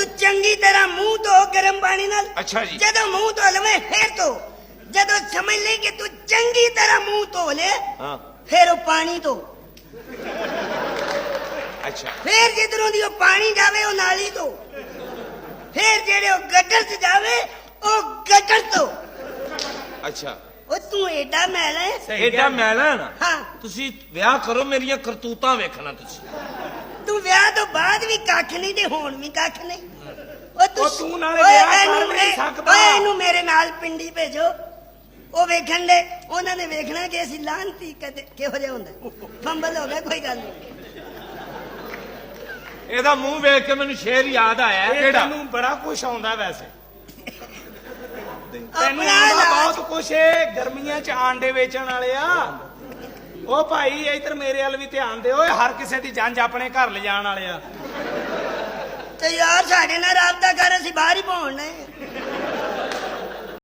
तू चंगी तरह मुंह धो गर्म पानी नाल। अच्छा जी। जदों मुंह धो लवे फिर तो जदों समझ ले कि तू चंगी तरह मुंह धो ले हाँ फिर वो पानी धो। अच्छा फिर जिधरों दी वो पानी जावे वो नाली धो। फिर जेड़े वो गटर च जावे वो गटर धो। अच्छा ਉਹ ਤੂੰ ਏਡਾ ਮੈਲਾ ਹੈ एडा मैला है ना ਹਾਂ तुसी ब्याह करो मेरिया करतूतां वेखना तुसी ਤੂੰ ਵਿਆਹ ਤੋਂ ਬਾਅਦ ਵੀ ਕੱਖ ਨਹੀਂ ਤੇ ਹੁਣ ਵੀ ਕੱਖ ਨਹੀਂ ਉਹ ਤੂੰ ਨਾਲੇ ਵਿਆਹ ਕਰ ਵੀ ਨਹੀਂ ਸਕਦਾ। ਓਏ ਇਹਨੂੰ ਮੇਰੇ ਨਾਲ ਪਿੰਡੀ ਭੇਜੋ ਉਹ ਵੇਖਣ ਦੇ ਉਹਨਾਂ ਨੇ ਵੇਖਣਾ ਕਿ ਅਸੀਂ ਲਾਂਤੀ ਕਦੇ ਕਿਹੋ ਜਿਹਾ ਹੁੰਦਾ ਫੰਬਲ ਹੋ ਗਿਆ ਕੋਈ ਗੱਲ ਨਹੀਂ ਇਹਦਾ ਮੂੰਹ ਵੇਖ ਕੇ ਮੈਨੂੰ ਸ਼ੇਰ ਯਾਦ ਆਇਆ ਇਹ ਕਿਹੜਾ ਤੈਨੂੰ ਬੜਾ ਕੁਛ ਆਉਂਦਾ ਵੈਸੇ ਤੈਨੂੰ ਆਪਣਾ ਆਉਂਦਾ ਇਲਾਜ। ਬਹੁਤ ਕੁਛ ਏ ਗਰਮੀਆਂ ਚ ਆਂਡੇ ਵੇਚਣ ਵਾਲੇ ਆ ਉਹ ਭਾਈ ਇੱਧਰ ਮੇਰੇ ਵੱਲ ਵੀ ਧਿਆਨ ਦਿਓ ਓਏ ਹਰ ਕਿਸੇ ਦੀ ਜੰਝ ਆਪਣੇ ਘਰ ਲਿਜਾਣ ਵਾਲੇ ਆ ਤੇ ਯਾਰ ਸਾਡੇ ਨਾਲ ਰਾਬਤਾ ਕਰ ਅਸੀਂ